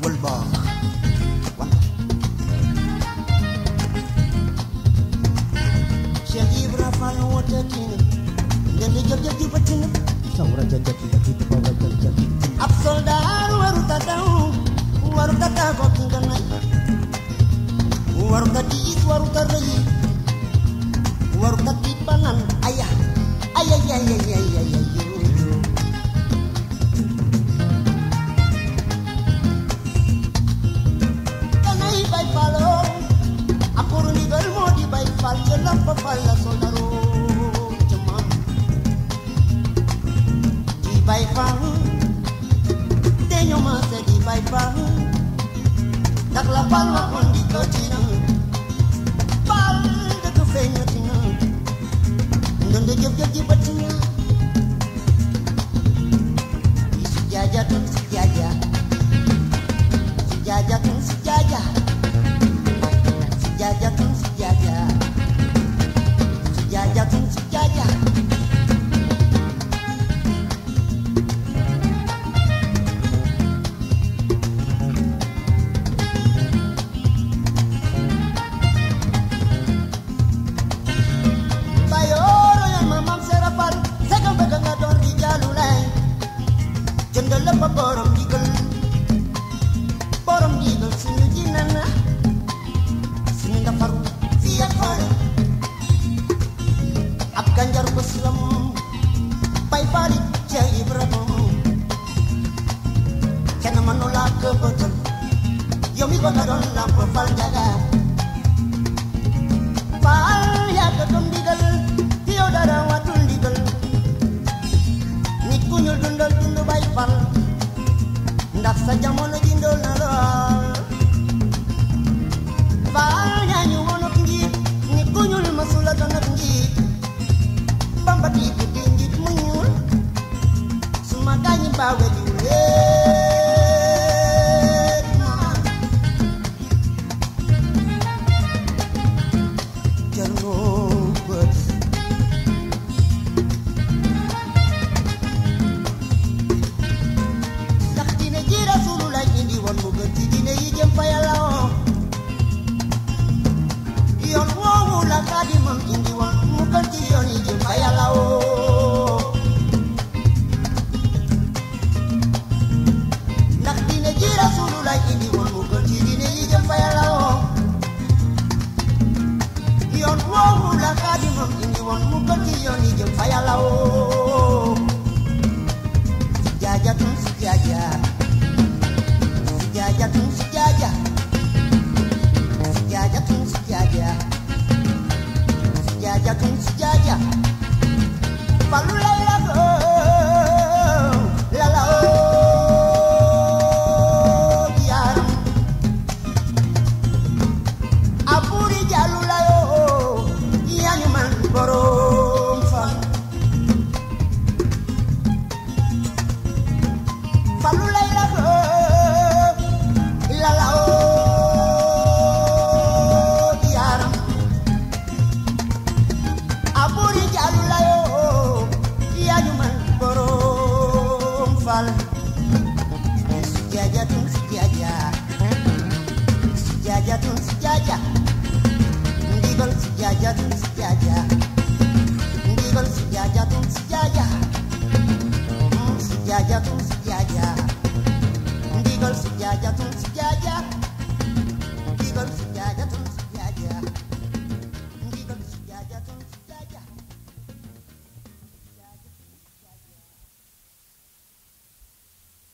والباخ Cheikh Ibra Fall wotatina ndende jëf ji batina sawra jajati jati pawra jajati ab soldaar waru tata ko kinga nay waru tati waru tarayi waru tati banan aya aya aya aya aya kanay bay falo apuru ni gal modi bay fal jelam pa falla soldaro jaman di bay fal teño ma se di bay fal dak la fal ma on di kotina fal de ko feño tina ndonde jëf ji batina si jaja tun si jaja si jaja tun si jaja si jaja tun si jaja si jaja tun si jaja Bayoro yang mamam serapal Segang begang ngadon di jalulai Jendel lepa borom digel Sinu jinana Sinu dafaru siap faru Ab ganjar beslam Pai farid jai berabam Kena menolak ke betul Yomi bagadon lampu fal jaga Fal ya ketum digal Tio darah watul digal Nit kunyul dundal tundu baik fal Ndak saja mono jindol nalol Fal nyanyu mono tinggi Nit kunyul masula dona tinggi Bamba tiku tinggi menyul Semakanya bawe diulet Jerobet Dak dine jira sulu lagi di wan muga ti dine yijem payalao Yon wowu la kadi mam indi wan muga ti yon yijem payalao Dak dine jira sulu lagi di wan muga ti dine yijem payalao Yon wowu la kadi mam indi wan muga ti yon yijem payalao Jaja tun si jaja Jaja tun si jaja Jaja tun si jaja Jaja tun si jaja Palu la go la la o diaram Apuri jalu la yo Iyanyu man borom fan Palu la go la la o diaram Apuri jalu la yo Iyanyu man borom fal Jaja tun si jaja Jaja tun si jaja Ndigal si jaja tun si jaja Ndigal si jaja tun si jaja Si jaja tun si jaja Ndigal si jaja tun si